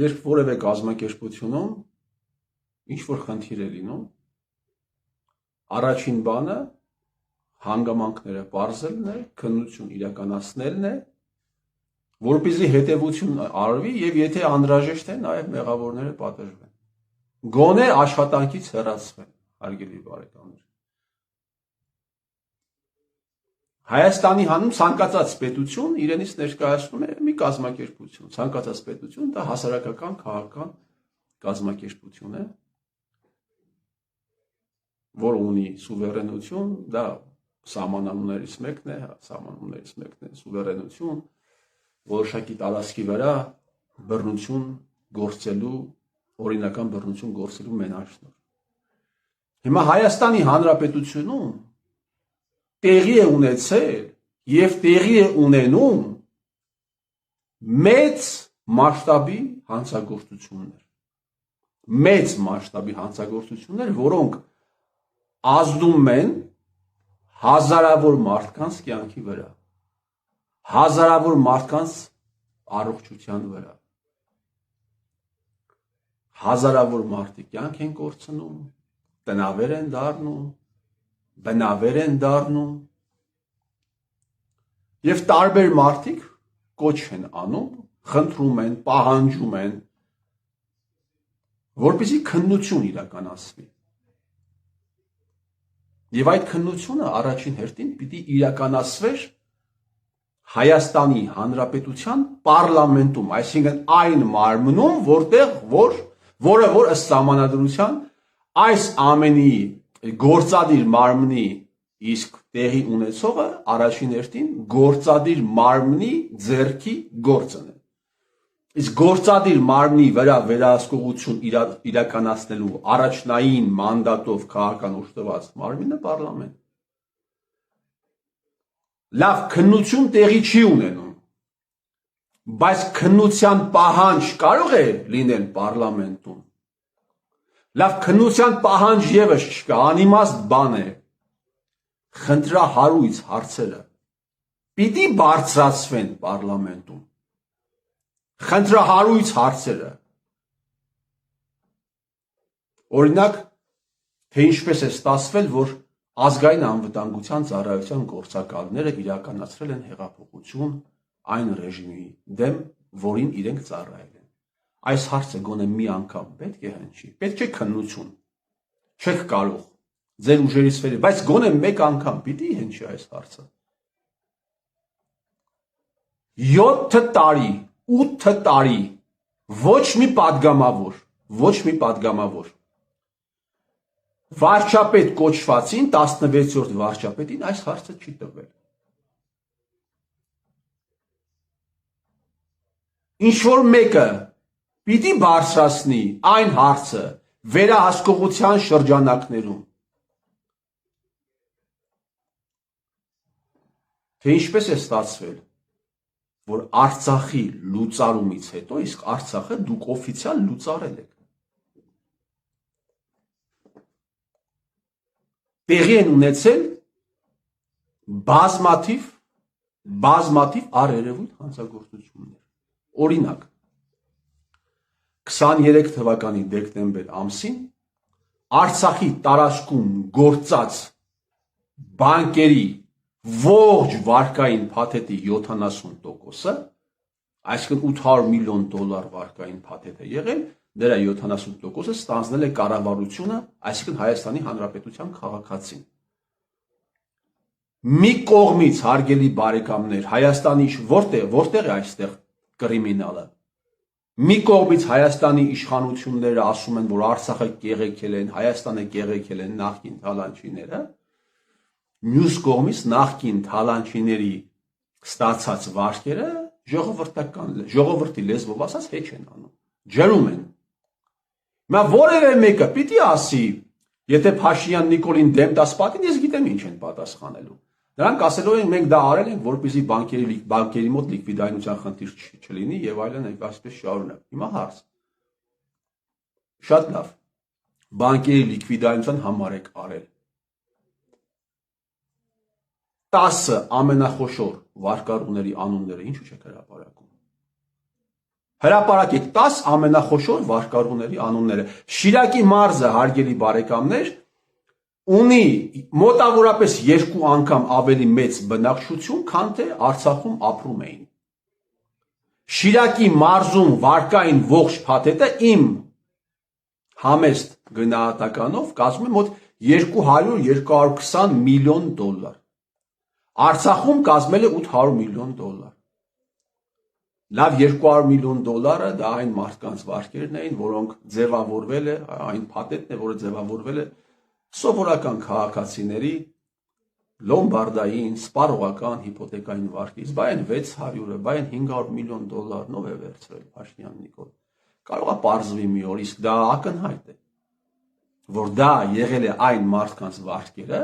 Երբ որևէ կազմակերպությունում ինչ-որ խնդիր է լինում, առաջին բանը հանգամանքները պարզելն է, քննություն իրականացնելն է, որպեսզի հետևություն արվի եւ եթե անհրաժեշտ է, նաեւ մեղավորները պատժվեն։ Գոնե աշխատանքից հեռացվեն, հարգելի բարեկամներ։ Հայաստանի հանուն ցանկացած պետություն իրենից ներկայացնում է մի կազմակերպություն, ցանկացած պետություն դա հասարակական քաղաքական կազմակերպություն է, որ ունի սուվերենություն, դա սահմանումներից մեկն է, սուվերենություն, որոշակի տարածքի վրա բռնություն գործելու, օրինական բռնություն գործելու մենաշնորհ։ Հիմա Հայաստանի Հանրապետությունում տեղի է ունեցել եւ տեղի է ունենում մեծ մասշտաբի հանցագործություններ, որոնք ազդում են հազարավոր մարդկանց կյանքի վրա, հազարավոր մարդկանց առողջության վրա, հազարավոր մարդիկ կյանք են կորցնում, տնավեր են դառնում, բնավեր են դառնում եւ տարբեր մարդիկ կոչ են անում, խնդրում են, պահանջում են, որպեսզի քննություն իրականացվի։ Եվ այդ քննությունը առաջին հերթին պիտի իրականացվեր Հայաստանի Հանրապետության պարլամենտում, այսինքն այն մարմնում, որը ըստ սահմանադրության այս ամենի գործադիր մարմնի իսկ տեղի ունեցողը առաջին հերթին գործադիր մարմնի ձեռքի գործն է։ Իսկ գործադիր մարմնի վրա վերահսկողություն իրականացնելու առաջնային մանդատով քաղաքական ուժտված մարմինը պարլամենտ։ Լավ, քննություն տեղի չի ունենում, բայց քննության պահանջ կարող է լինել պարլամենտում։ Լավ, քննության պահանջ եւս չկա, անիմաստ բան է։ Խնդրահարույց հարցերը պիտի բարձրացվեն պարլամենտում։ Խնդրահարույց հարցերը։ Օրինակ, թե ինչպես է ստացվել, որ ազգային անվտանգության ծառայության գործակալները իրականացրել են հեղափոխություն այն ռեժիմի դեմ, որին իրենք ծառայել են։ Այս հարցը գոնե մի անգամ պետք է հնչի, պետք է քննություն։ Չեք կարող ձեր ուժերի սֆերի, բայց գոնե մեկ անգամ պիտի հնչի այս հարցը։ 7 տարի, 8 տարի ոչ մի падգամավոր վարչապետ կոչվածին 16-րդ վարչապետին այս հարցը չի տվել։ Ինչ որ մեկը պիտի բարձրացնի այն հարցը վերահսկողության շրջանակներում։ Թե ինչպես է ստացվել, որ Արցախի լուծարումից հետո իսկ Արցախը դուք օֆիցիալ լուծարել եք։ Տեղի են ունեցել բազմաթիվ առերևույթ հանցագործություններ։ Օրինակ, 23 թվականի դեկտեմբեր ամսին Արցախի տարածքում գործած բանկերի ողջ վարկային փաթեթի 70%-ը, այսինքն $800 միլիոն վարկային փաթեթ է եղել, դրա 70%-ը ստանձնել է կառավարությունը, այսինքն Հայաստանի Հանրապետության քաղաքացին։ Մի կողմից, հարգելի բարեկամներ, Հայաստանի որտեղ է այստեղ կրիմինալը։ Մի կողմից Հայաստանի իշխանությունները ասում են, որ Արցախը կեղեքել են, Հայաստանը կեղեքել են նախկին թալանչիները, մյուս կողմից նախկին թալանչիների ստացած վարկերը ժողովրդի լեզվով ասած հեչ են անում, ջրում են։ Հիմա որևէ մեկը պիտի ասի, եթե Փաշինյան Նիկոլին դեմ տաս պատին, ես գիտեմ ինչ են պատասխանելու։ Նրանք ասելով են մենք դա արել ենք, որպեսզի բանկերի մոտ լիկվիդայնության խնդիր չլինի եւ այլն, այսպես շարունակ։ Հիմա հարց։ Շատ լավ։ Բանկերի լիկվիդայնության համար եք արել։ 10 ամենախոշոր վարկառուների անունները ինչու չեք հրապարակում։ Հրապարակեք 10 ամենախոշոր վարկառուների անունները։ Շիրակի մարզը, հարգելի բարեկամներ, ունի մոտավորապես 2 անգամ ավելի մեծ բնակչություն, քան թե Արցախում ապրում էին։ Շիրակի մարզում վարկային ողջ փաթեթը իմ համեստ գնահատականով կազմում է մոտ 200-220 միլիոն դոլար։ Արցախում կազմել է 800 միլիոն դոլար։ Լավ 200 միլիոն դոլարը դա այն մարդկանց վարկերն էին, որոնք ձևավորվել է, այն փաթեթն է, որը ձևավորվել է սովորական քաղաքացիների լոմբարդային, սպառողական հիպոթեկային վարկից, բայն 600-ը, բայն 500 միլիոն դոլարն ով է վերցրել Փաշինյան Նիկոլ։ Կարող է պարզվի մի օր, իսկ դա ակնհայտ է, որ դա եղել է այն մարդկանց վարկերը,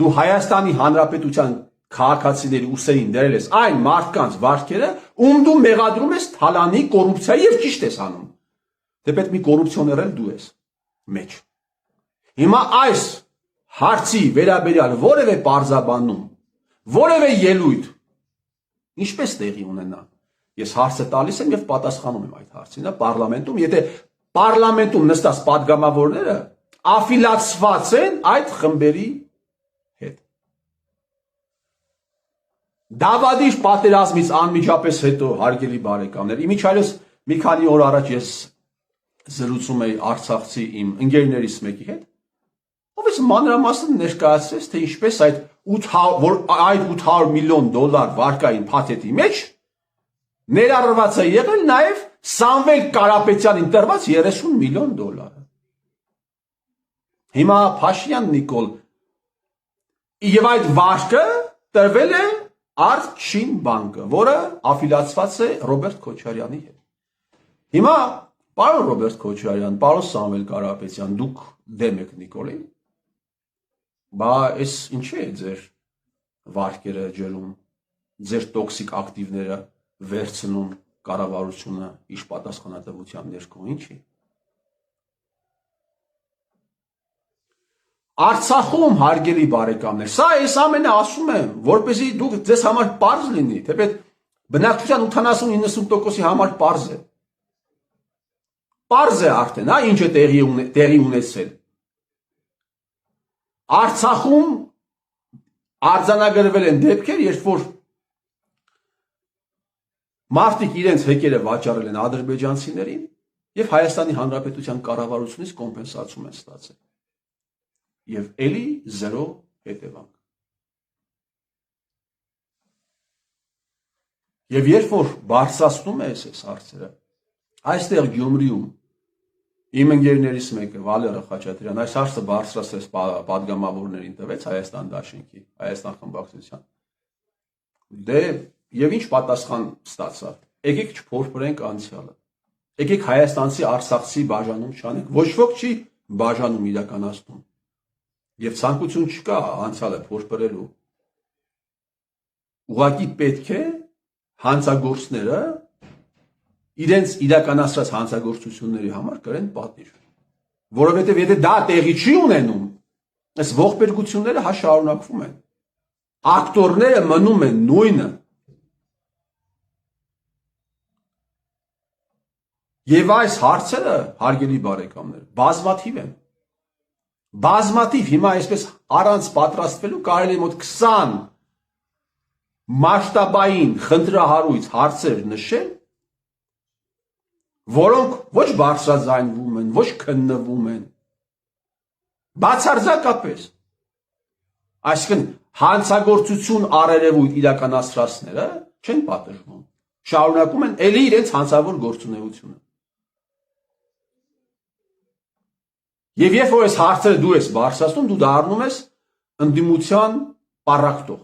դու Հայաստանի Հանրապետության քաղաքացիների ուսերին դրել ես այն մարդկանց վարկերը, ում դու մեղադրում ես թալանի, կոռուպցիայի եւ ճիշտ ես անում։ Դե պետք մի կոռուպցիոներ էլ դու ես մեջ։ Հիմա այս հարցի վերաբերյալ որևէ պարզաբանում, որևէ ելույթ ինչպես տեղի ունենա։ Ես հարցը տալիս եմ եւ պատասխանում եմ այդ հարցին, պարլամենտում, եթե պարլամենտում նստած падգամավորները աֆիլացված են այդ խմբերի հետ։ Դավադիր պատերազմից անմիջապես հետո, հարգելի բարեկամներ, իմիջիայլոց մի քանի օր առաջ ես զրուցում էի արցախցի իմ ընկերներից մեկի հետ, ով ես մանրամասն ներկայացրեց, թե ինչպես այդ 800 միլիոն դոլար վարկային փաթեթի մեջ ներառված է եղել նաև Սամվել Կարապետյանին տրված 30 միլիոն դոլարը։ Հիմա Փաշինյան Նիկոլ եւ այդ վարկը տրվել է Արցին բանկը, որը աֆիլացված է Ռոբերտ Քոչարյանի հետ։ Հիմա, պարոն Ռոբերտ Քոչարյան, պարոն Սամվել Կարապետյան, դուք դեմ եք Նիկոլին, բա այս ինչի է ձեր վարկերը ջրում, ձեր տոքսիկ ակտիվները վերցնում կառավարությունը իշխպատասխանատվության ներքո, ինչի։ Արցախում, հարգելի բարեկամներ, սա ես ամենը ասում եմ, որպեսզի դուք ձեզ համար պարզ լինի, թեպետ բնակչության 80-90%-ի համար պարզ է։ Պարզ է արդեն, ինչ է տեղի ունեցել։ Արցախում արձանագրվել են դեպքեր, երբ որ մարդիկ իրենց հեկերը վաճառել են ադրբեջանցիներին եւ Հայաստանի Հանրապետության կառավարությունից կոմպենսացում են ստացել։ Եվ էլի զերո հետևանք։ Եվ երբ որ բարձրացնում ես այս հարցերը, այստեղ Գյումրիում իմ ընկերներից մեկը Վալերը Խաչատրյան այս հարցը բարձրացրեց падգամավորներին տվեց Հայաստան Դաշինքի, Հայաստան խմբակցության։ Դե եւ ինչ պատասխան ստացավ։ Եկեք չփորփրենք անցյալը։ Եկեք հայաստանցի արցախցի բաժանում չանենք։ Ոչ ոք չի բաժանում իրականացնում։ Եվ ցանկություն չկա անցյալը փորփրելու։ Ուղղակի պետք է հանցագործները իրենց իրականացրած հանցագործությունների համար կրեն պատիժ։ Որովհետև եթե դա տեղի չի ունենում, այս ողբերգությունները հա շարունակվում են։ Ակտորները մնում են նույնը։ Եվ այս հարցերը, հարգելի բարեկամներ, բազմաթիվ են։ Բազմաթիվ հիմա այսպես առանց պատրաստվելու կարելի է մոտ 20 մասշտաբային խնդրահարույց հարցեր նշել, որոնք ոչ բարձրաձայնվում են, ոչ քննվում են, բացարձակապես։ Այսինքն հանցագործություն առերևույթ իրականացրածները չեն պատժվում, շարունակում են էլի իրենց հանցավոր գործունեությունը։ Եվ երբ որ այս հարցերը դու ես բարձրացնում, դու դառնում ես ընդդիմության պառակտող։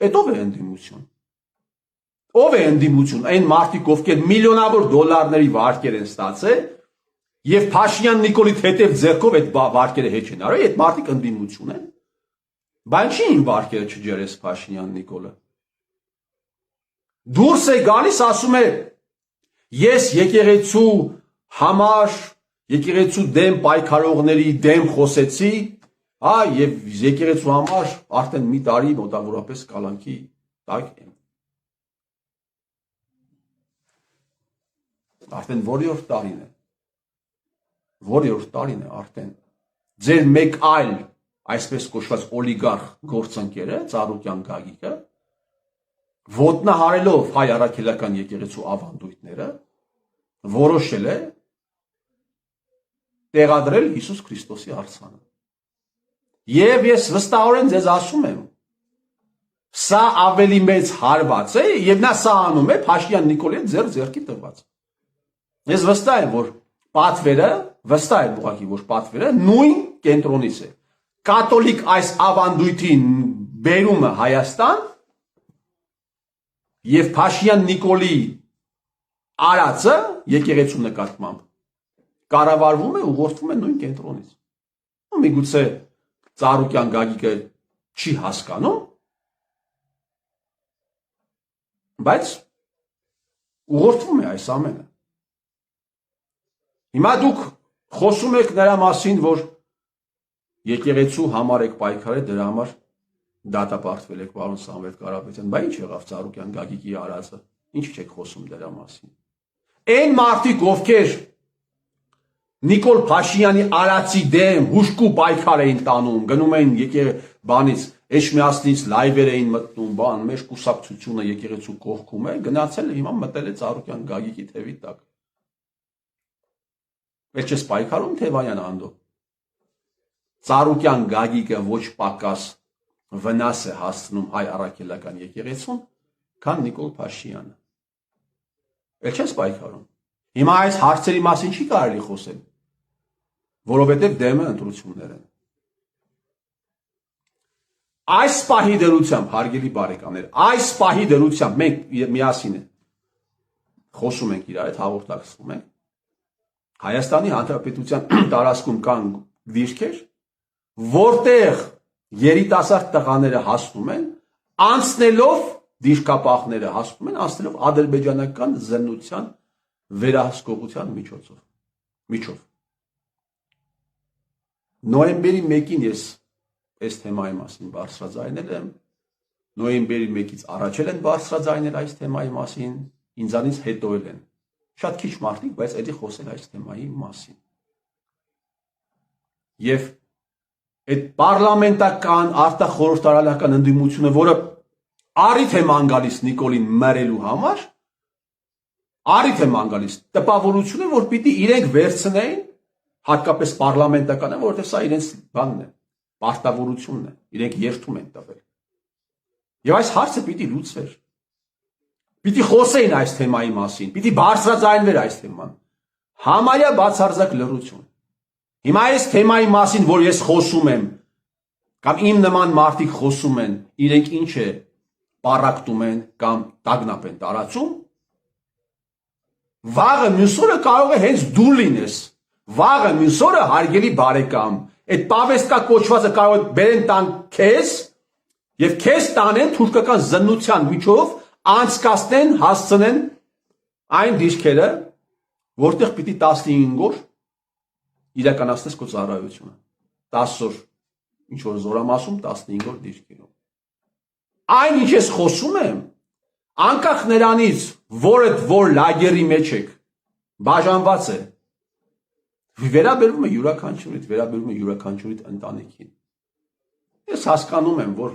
Էդ ով է ընդդիմություն։ Ով է ընդդիմություն, այն մարդիկ, ովքեր միլիոնավոր դոլարների վարկեր են ստացել, եւ Փաշինյան Նիկոլի հետև ձեռքով այդ վարկերը հեչ են արել, այդ մարդիկ ընդդիմություն են։ Բայց չի իմ վարկերը չջրես Փաշինյան Նիկոլը։ Դուրս է գալիս, ասում է, ես եկեղեցու համար, եկեղեցու դեմ պայքարողների դեմ խոսեցի, եւ եկեղեցու համար արդեն մի տարի մոտավորապես կալանքի տակ եմ։ Արդեն որի՞որ տարին է։ Որի՞որ տարին է արդեն։ Ձեր մեկ այլ այսպես կոչված օլիգարխ գործընկերը Ծառուկյան Գագիկը ոտնահարելով հայ առաքելական եկեղեցու ավանդույթները որոշել է տեղադրել Հիսուս Քրիստոսի արձանը։ Եվ ես վստահորեն ձեզ ասում եմ, սա ավելի մեծ հարված է եւ նա սա անում է Փաշինյան Նիկոլի ձեռքի տված։ Ես վստահ եմ, որ պատվերը նույն կենտրոնից է։ Կաթոլիկ այս ավանդույթի բերումը Հայաստան եւ Փաշինյան Նիկոլի արածը եկեղեցու նկատմամբ կառավարվում է, ուղղորդվում է նույն կենտրոնից։ Ու միգուցե Ծառուկյան Գագիկը չի հասկանում, բայց ուղղորդվում է այս ամենը։ Հիմա դուք խոսում եք նրա մասին, որ եկեղեցու համար եք պայքարել, դրա համար դատապարտվել եք պարոն Սամվել Կարապետյան, բայց ինչ եղավ Ծառուկյան Գագիկի արածը, ինչ չեք խոսում դրա մասին։ Այն մարդիկ, ովքեր Նիկոլ Փաշինյանի արածի դեմ հուշկու պայքար էին տանում, գնում էին բանից, Էջմիածնից լայվեր էին մտնում, բան, մեր կուսակցությունը եկեղեցու կողքում է, գնացել է հիմա մտել է Ծառուկյան Գագիկի թևի տակ։ Ել չես պայքարում Թևանյան անդո։ Ծառուկյան Գագիկը ոչ պակաս վնաս է հասցնում հայ առաքելական եկեղեցուն, քան Նիկոլ Փաշինյանը։ Ել չես պայքարում։ Հիմա այս հարցերի մասին չի կարելի խոսել, որովհետև դեմը ընտրություններ են։ Այս պահի դրությամբ, հարգելի բարեկամներ, այս պահի դրությամբ մենք միասին խոսում ենք իրար հետ, հաղորդակցվում ենք։ Հայաստանի Հանրապետության տարածքում կան դիրքեր, որտեղ երիտասարդ տղաները հասնում են, անցնելով դիրքապահները հասնում են, անցնելով ադրբեջանական զննության վերահսկողության միջով։ Նոյեմբերի 1-ին ես այս թեմայի մասին բարձրաձայնել եմ, նոյեմբերի 1-ից առաջ են բարձրաձայնել այս թեմայի մասին, ինձանից հետո են։ Շատ քիչ մարդիկ, բայց էլի խոսել այս թեմայի մասին։ Եվ այդ պարլամենտական արտախորհրդարանական ընդդիմությունը, որը առիթ է ման գալիս Նիկոլին մերելու համար, առիթ է ման գալիս, տպավորություն է, որ պիտի իրենք վերցնեին, հատկապես պարլամենտականը, որովհետև սա իրենց բանն է, պարտավորությունն է, իրենք երթում են տվել։ Եվ այս հարցը պիտի լուծվեր։ Պիտի խոսեին այս թեմայի մասին, պիտի բարձրաձայնվեր այս թեման։ Համարյա բացարձակ լռություն։ Հիմա այս թեմայի մասին, որ ես խոսում եմ, կամ իմ նման մարդիկ խոսում են, իրենք ինչ է պառակտում են կամ տագնապ են տարածում, վաղը մյուս օրը կարող է հենց դու լինես, վաղը մյուս օրը հարգելի բարեկամ, այդ պավեստկա կոչվածը կարող է բերեն տան քեզ եւ քեզ տանեն թուրքական զննության միջով անցկացնեն, հասցնեն այն դիրքերը, որտեղ պիտի 15 օր իրականացնես քո ծառայությունը։ 10 օր ինչ որ զորամասում, 15 օր դիրքերում։ Այն ինչ ես խոսում եմ, անկախ նրանից, որ լագերի մեջ եք, բաժանված է, վերաբերվում է յուրաքանչյուրիդ, վերաբերվում է յուրաքանչյուրիդ ընտանիքին։ Ես հասկանում եմ, որ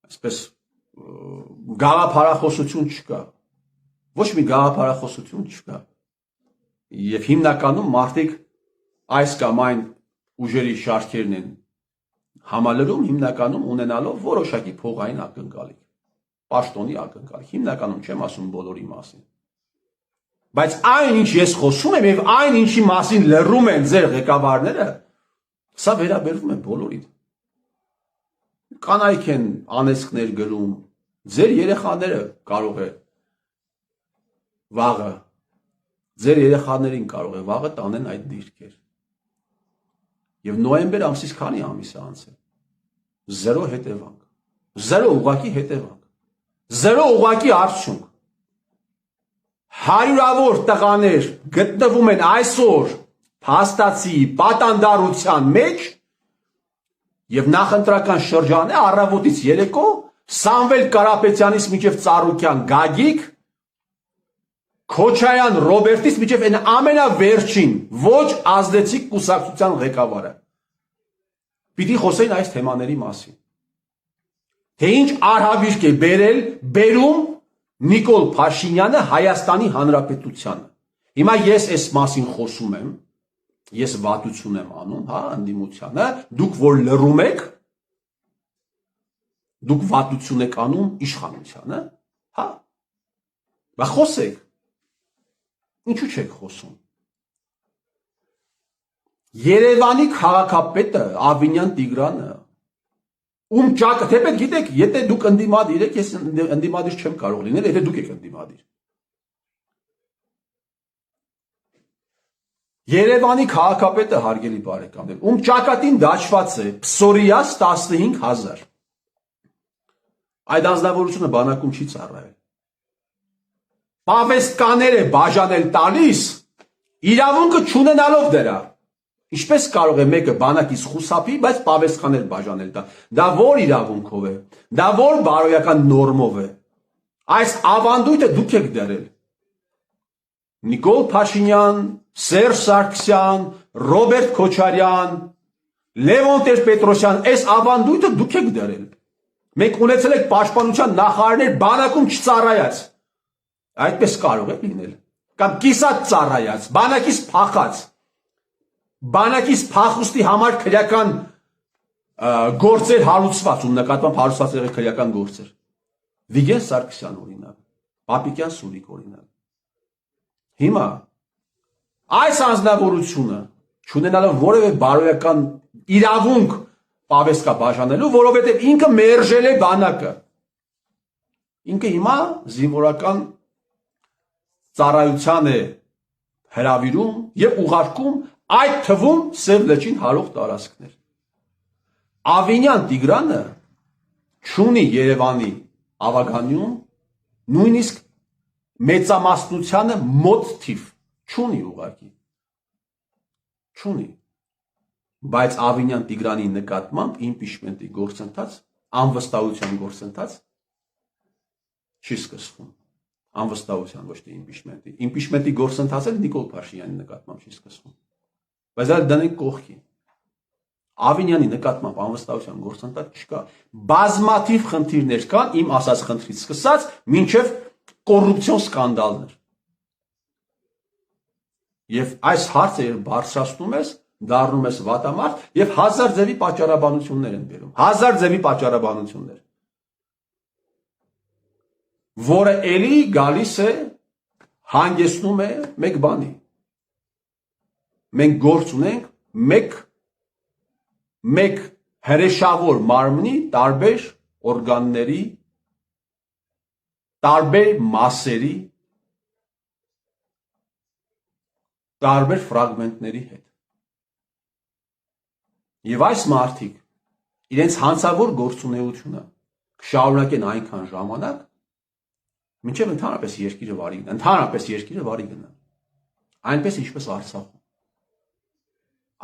այսպես գաղափարախոսություն չկա, ոչ մի գաղափարախոսություն չկա, եւ հիմնականում մարդիկ այս կամ այն ուժերի շարքերն են համալրում, հիմնականում ունենալով որոշակի փողային ակնկալիք, պաշտոնի ակնկալիք, հիմնականում չեմ ասում բոլորի մասին։ Բայց այն ինչ ես խոսում եմ եւ այն ինչի մասին լռում են ձեր ղեկավարները, սա վերաբերվում է բոլորին։ Կանայք են անեծքներ գրում, ձեր երեխաները կարող է վաղը, ձեր երեխաներին կարող է վաղը տանեն այդ դիրքեր։ Եվ նոյեմբեր ամսից քանի ամիս է անցել։ Զերո հետևանք, զերո ուղղակի հետևանք, զերո ուղղակի արդյունք։ Հարյուրավոր տղաներ գտնվում են այսօր փաստացի պատանդարության մեջ եւ նախընտրական շրջանը առավոտից երեկո Սամվել Կարապետյանից մինչև Ծառուկյան Գագիկ Քոչարյան Ռոբերտից մինչև այն ամենավերջին ոչ ազդեցիկ կուսակցության ղեկավարը պիտի խոսեին այս թեմաների մասին։ Թե ինչ արհավիրք է բերում Նիկոլ Փաշինյանը Հայաստանի Հանրապետությանը։ Հիմա ես այս մասին խոսում եմ, ես վատություն եմ անում, հա, ընդդիմությանը, դուք որ լռում եք, դուք վատություն եք անում իշխանությանը, հա։ Բա խոսեք։ Ինչու չեք խոսում։ Երևանի քաղաքապետը Ավինյան Տիգրանը թեպետ գիտեք, եթե դուք ընդդիմադիր եք, ես ընդդիմադիր չեմ կարող լինել, եթե դուք եք ընդդիմադիր։ Երևանի քաղաքապետը հարգելի բարեկամներ, ճակատին դաշված է Պսորիաս 15,000։ Այդ անձնավորությունը բանակում չի ծառայել։ Պավեստկաներ է բաժանել տալիս, իրավունքը չունենալով դրա։ Ինչպես կարող է մեկը բանակից խուսափի, բայց պավեստկաներ բաժանել տա։ Դա որ իրավունքով է, դա որ բարոյական նորմով է։ Այս ավանդույթը դուք եք դրել։ Նիկոլ Փաշինյան, Սերժ Սարգսյան, Ռոբերտ Քոչարյան, Լևոն Տեր-Պետրոսյան, այս ավանդույթը դուք եք դրել։ Մենք ունեցել ենք պաշտպանության նախարարներ բանակում չծառայած։ Այդպես կարող է լինել։ Կամ կիսատ ծառայած, բանակից փախած։ Բանակից փախուստի համար քրեական գործեր հարուցված ու նկատմամբ հարուցված եղել քրեական գործեր։ Վիգեն Սարգսյան օրինակ, Պապիկյան Սուրիկ օրինակ։ Հիմա այս անձնավորությունը չունենալով որևէ բարոյական իրավունք պավեստկա բաժանելու, որովհետև ինքը մերժել է բանակը։ Ինքը հիմա զինվորական ծառայության է հրավիրում եւ ուղարկում այդ թվում Սև լճին հարող տարածքներ։ Ավինյան Տիգրանը չունի Երևանի ավագանյուն նույնիսկ մեծամասնությանը մոտ թիվ չունի ուղղակի։ Չունի։ Բայց Ավինյան Տիգրանի նկատմամբ իմպիչմենտի գործընթաց, անվստահության գործընթաց չի սկսվում։ Անվստահության ոչ թե իմպիչմենտի։ Իմպիչմենտի գործընթացը Նիկոլ Փաշինյանի նկատմամբ չի սկսվում։ Բայց դա դնենք կողքի։ Ավինյանի նկատմամբ անվստահության գործընթաց չկա։ Բազմաթիվ խնդիրներ կան, իմ ասած խնդրից սկսած, մինչև կոռուպցիոն սկանդալներ։ Եվ այս հարցը երբ բարձրացնում ես, դառնում ես վատամարդ եւ հազար ձևի պատճառաբանություններ են բերում։ Հազար ձևի պատճառաբանություններ։ Որը էլի գալիս է հանգեցնում է մեկ բանի։ Մենք գործ ունենք մեկ հրեշավոր մարմնի տարբեր օրգանների, տարբեր մասերի, տարբեր ֆրագմենտների հետ։ Եվ այս մարդիկ իրենց հանցավոր գործունեությունը շարունակեն այնքան ժամանակ, մինչև ընդհանրապես երկիրը վարի գնա։ Այնպես ինչպես Արցախում։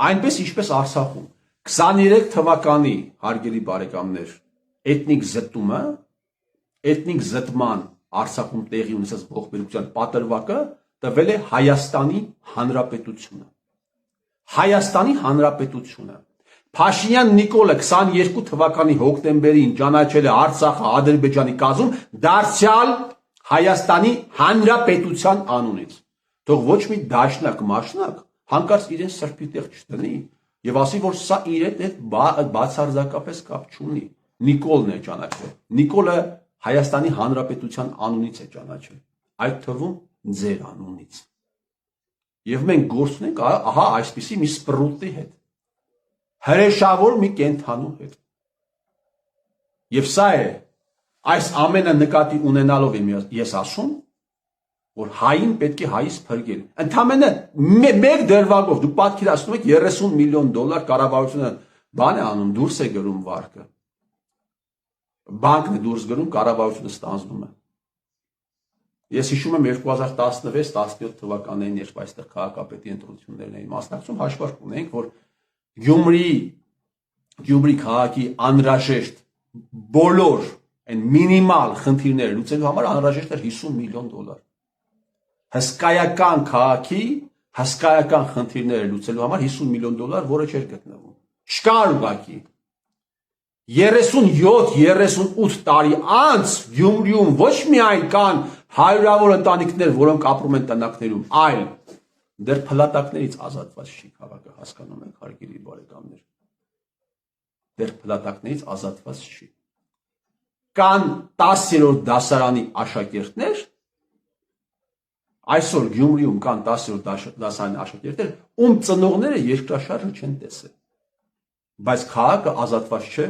Այնպես ինչպես Արցախում 23 թվականի հարգելի բարեկամներ էթնիկ զտման Արցախում տեղի ունեցած ողբերգության պատրվակը տվել է Հայաստանի Հանրապետությունը։ Հայաստանի Հանրապետությունը։ Փաշինյան Նիկոլը 22 թվականի հոկտեմբերին ճանաչել է Արցախը Ադրբեջանի կազմում դարձյալ Հայաստանի Հանրապետության անունից։ Թող ոչ մի դաշնակ մաշնակ հանկարծ իրեն սրբի տեղ չտնի եւ ասի, որ սա իր հետ բացարձակապես կապ չունի։ Նիկոլն է ճանաչել։ Նիկոլը Հայաստանի Հանրապետության անունից է ճանաչել։ Այդ թվում ձեր անունից։ Եվ մենք գործ ունենք ահա այսպիսի մի սպրուտի հետ։ Հրեշավոր մի կենթանու հետ։ Եվ սա է այս ամենը նկատի ունենալով եմ ես ասում, որ հային պետք է հայից փրկել։ Ընդամենը մեկ դրվագով դուք պատկերացնում եք 30 միլիոն դոլար կառավարությունը բան է անում, դուրս է գրում վարկը։ Բանկն է դուրս գրում, կառավարությունը ստանձնում է։ Ես հիշում եմ 2016-17 թվականներին, երբ այստեղ քաղաքապետի ընտրություններն էին մասնակցում, հաշվարկ ունենք, որ Գյումրի քաղաքի անհրաժեշտ բոլոր այն մինիմալ խնդիրները լուծելու համար անհրաժեշտ էր 50 միլիոն դոլար։ հսկայական քաղաքի հսկայական խնդիրները լուծելու համար $50 միլիոն, որը չէր գտնվում։ Չկար ուղղակի։ 37-38 տարի անց Գյումրիում ոչ միայն կան հարյուրավոր ընտանիքներ, որոնք ապրում են տնակներում, այլ դեռ փլատակներից ազատված չի քաղաքը, հասկանում եք, հարգելի բարեկամներ։ Դեռ փլատակներից ազատված չի։ Կան 10-րդ դասարանի աշակերտներ, այսօր Գյումրիում կան 10-րդ դասարանի աշակերտներ, ում ծնողները երկրաշարժը չեն տեսել, բայց քաղաքը ազատված չէ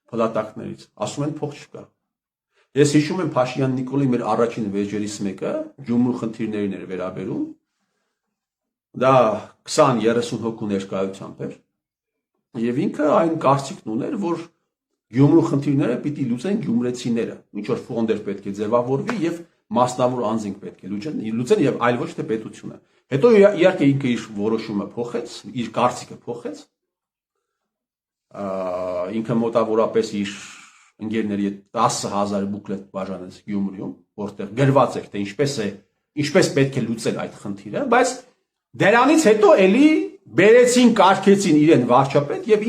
փլատակներից, ասում են փող չկա։ Ես հիշում եմ Փաշինյան Նիկոլի մեր առաջին վեճերից մեկը Գյումրու խնդիրներին էր վերաբերում, դա 20-30 հոգու ներկայությամբ էր, եւ ինքը այն կարծիքն ուներ, որ Գյումրու խնդիրները պիտի լուծեն գյումրեցիները, ինչ որ ֆոնդեր պետք է ձևավորվի եւ մասնավոր անձինք պետք է լուծեն եւ այլ ոչ թե պետությունը։ Հետո իհարկե ինքը իր որոշումը փոխեց, իր կարծիքը փոխեց։ Ինքը մոտավորապես իր ընկերների 10,000 բուկլետ բաժանեց Գյումրիում, որտեղ գրված էր թե ինչպես պետք է լուծել այդ խնդիրը, բայց դրանից հետո էլի բերեցին, կարգեցին իրեն վարչապետ եւ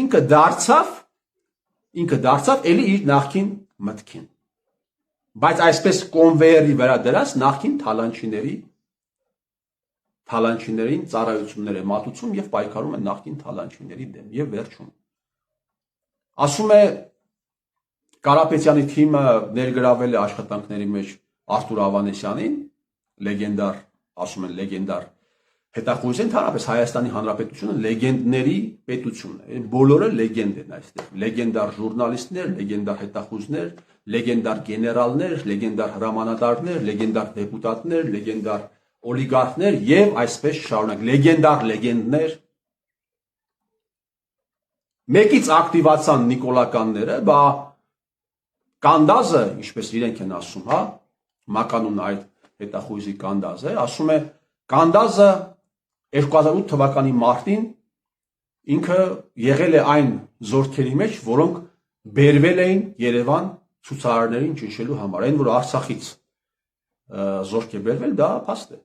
ինքը դարձավ էլի իր նախկին մտքին։ Բայց այսպես կոնվեյերի վրա դրած նախկին թալանչիներին ծառայություններ է մատուցում եւ պայքարում է նախկին թալանչիների դեմ եւ վերջում։ Ասում է Կարապետյանի թիմը ներգրավել է աշխատանքների մեջ Արթուր Ավանեսյանին, լեգենդար, ասում են լեգենդար հետախույզ են, ընդհանրապես Հայաստանի Հանրապետությունը լեգենդների պետությունն է, բոլորը լեգենդ են այստեղ, լեգենդար ժուրնալիստներ, լեգենդար հետախույզներ, լեգենդար գեներալներ, լեգենդար հրամանատարներ, լեգենդար դեպուտատներ, լեգենդար օլիգարխներ եւ այսպես շարունակ, լեգենդար լեգենդներ։ Մեկից ակտիվացան նիկոլականները, բա Կանդազը, ինչպես իրենք են ասում, հա, մականուն այդ հետախույզի Կանդազը, ասում է Կանդազը 2008 թվականի մարտին ինքը եղել է այն զորքերի մեջ, որոնք բերվել էին Երևան ցուցարարներին ճնշելու համար, այն որ Արցախից զորք է բերվել, դա փաստ է։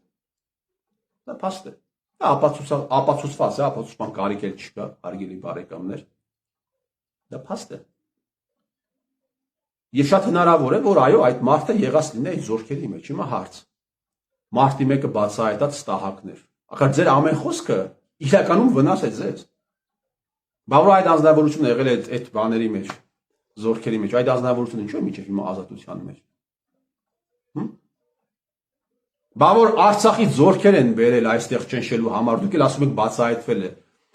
Դա փաստ է։ Դա ապացուցված է, ապացուցման կարիք էլ չկա, հարգելի բարեկամներ։ Դա փաստ է։ Եվ շատ հնարավոր է, որ այո, այդ մարդը եղած լինի այդ զորքերի մեջ, հիմա հարց։ Մարտի մեկը բացահայտած ստահակներ։ Ախր ձեր ամեն խոսքը իրականում վնաս է ձեզ։ Բա որ այդ անձնավորությունը եղել է այդ բաների մեջ, զորքերի մեջ, այդ անձնավորությունը ինչու է միջև հիմա ազատության մեջ։ Բա որ Արցախից զորքեր են բերել այստեղ ճնշելու համար, դուք էլ ասում եք բացահայտվել է։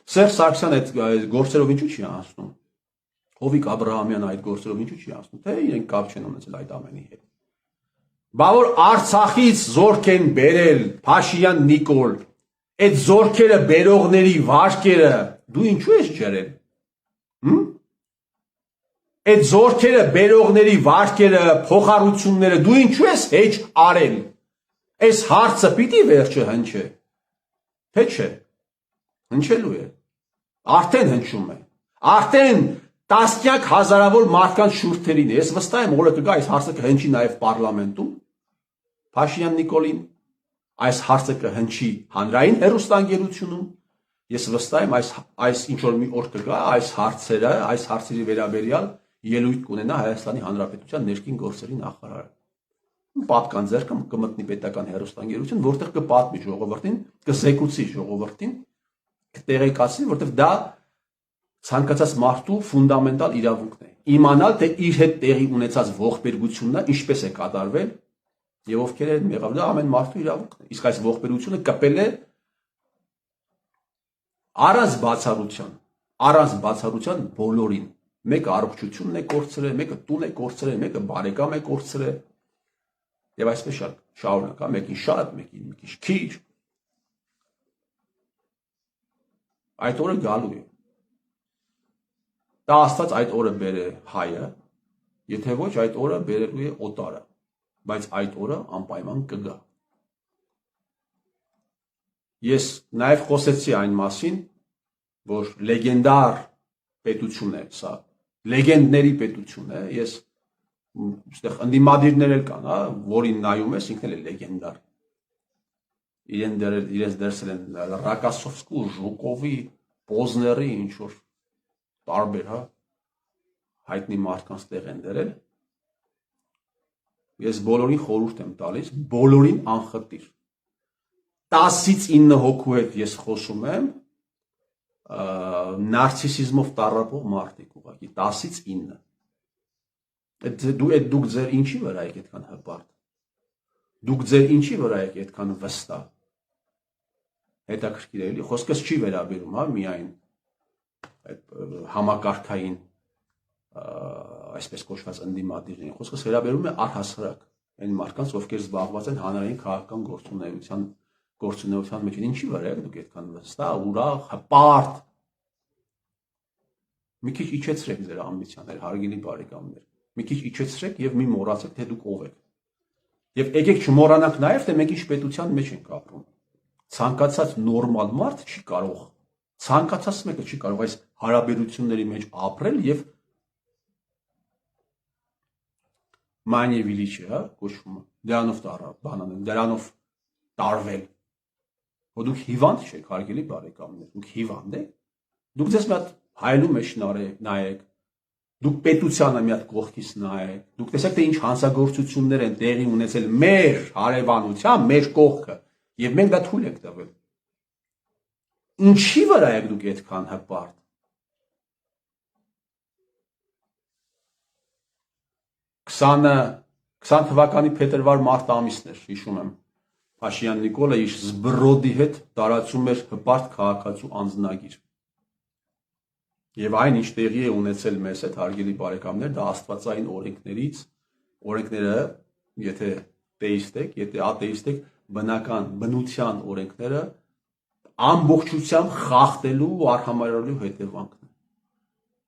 Սերժ Սարգսյանը այդ գործերով ինչու չի անցնում։ Հովիկ Աբրահամյանը այդ գործերով ինչու չի անցնում, թե իրենք կապ չեն ունեցել այդ ամենի հետ։ Բա որ Արցախից զորք են բերել Փաշինյան Նիկոլ, այդ զորքերը բերողների վարկերը դու ինչու ես ջրել։ Այդ զորքերը բերողների վարկերը, փոխառությունները դու ինչու ես հեչ արել։ Այս հարցը պիտի վերջը հնչե։ Թե չէ։ Հնչելու է։ Արդեն հնչում է։ Արդեն տասնյակ հազարավոր մարդկանց շուրթերին է։ Ես վստահ եմ, օրը կգա այս հարցը կհնչի նաև պարլամենտում։ Փաշինյան Նիկոլին այս հարցը կհնչի հանրային հեռուստաընկերությունում։ Ես վստահ եմ այս ինչ որ մի օր կգա այս հարցերի վերաբերյալ ելույթ կունենա Հայաստանի Հանրապետության ներքին գործերի նախարարը։ Պատկան ձեռքը կմտնի պետական հեռուստաընկերություն, որտեղ կպատմի ժողովրդին, կզեկուցի ժողովրդին, կտեղեկացնի, որտեղ դա ցանկացած մարդու ֆունդամենտալ իրավունքն է։ Իմանալ, թե իր հետ տեղի ունեցած ողբերգությունը ինչպես է կատարվել եւ ովքեր են եղավ, դա ամեն մարդու իրավունքն է։ Իսկ այս ողբերգությունը կպել է առանց բացառության բոլորին։ Մեկը առողջությունն է կորցրել, մեկը տուն է կորցրել, մեկը բարեկամ է կորցրել։ Եվ այսպես շարունակ, մեկին շատ, մեկին մի քիչ քիչ։ Այդ օրը գալու է։ Դա Աստված այդ օրը բերե հայը, եթե ոչ այդ օրը բերելու է օտարը, բայց այդ օրը անպայման կգա։ Ես նաև խոսեցի այն մասին, որ լեգենդար պետություն է սա, լեգենդների պետություն է, ես այստեղ ընդդիմադիրներ էլ կան, հա, որին նայում ես ինքն էլ է լեգենդար։ իրենց դերսել են Ռակասովսկու, Ժուկովի, Պոզների, ինչ որ տարբեր, հա, հայտնի մարդկանց տեղ են դրել։ Ես բոլորին խորհուրդ եմ տալիս, բոլորին անխտիր։ 10-ից 9 հոգու հետ ես խոսում եմ, նարցիսիզմով տառապող մարդիկ ուղղակի 10-ից 9։ Դուք ձեր ինչի վրա եք այդքան հպարտ։ Դուք ձեր ինչի վրա եք այդքան վստահ։ Հետաքրքիր է, էլի, խոսքս չի վերաբերում, հա, միայն այդ համակարգային այսպես կոչված ընդդիմադիրներին, խոսքս վերաբերում է առհասարակ այն մարդկանց, ովքեր զբաղված են հանրային քաղաքական գործունեության մեջ, ինչի վրա եք դուք այդքան վստահ, ուրախ, հպարտ։ Մի քիչ իջեցրեք ձեր ամբիցիաները, հարգելի բարեկամներ, մի քիչ իջեցրեք եւ մի մոռացեք, թե դուք ով եք։ Եվ եկեք չմոռանանք նաեւ, թե մենք ինչ պետության մեջ ենք ապրում։ Ցանկացած նորմալ մարդ չի կարող, ցանկացած մեկը չի կարող այս հարաբերությունների մեջ ապրել եւ մանիվիլիչը, հա, կոչվում է, դրանով տարվել։ Որ դուք հիվանդ չեք, հարգելի բարեկամներ, դուք հիվանդ եք։ Դուք ձեզ մի հատ հայելու մեջ նայեք, դուք պետությանը մի հատ կողքից նայեք, դուք տեսեք, թե ինչ հանցագործություններ են տեղի ունեցել մեր հարևանությամբ, մեր կողքը, եւ մենք դա թույլ ենք տվել։ Ինչի վրա եք դուք այդքան հպարտ։ 20 թվականի փետրվար-մարտ ամիսն էր, հիշում եմ, Փաշինյան Նիկոլը իր զբրոդի հետ տարածում էր հպարտ քաղաքացու անձնագիր։ Եվ այն ինչ տեղի է ունեցել մեզ հետ, հարգելի բարեկամներ, դա աստվածային օրենքները, եթե թեիստ եք, եթե աթեիստ եք, բնական բնության օրենքները ամբողջությամբ խախտելու ու արհամարհելու հետևանքն է։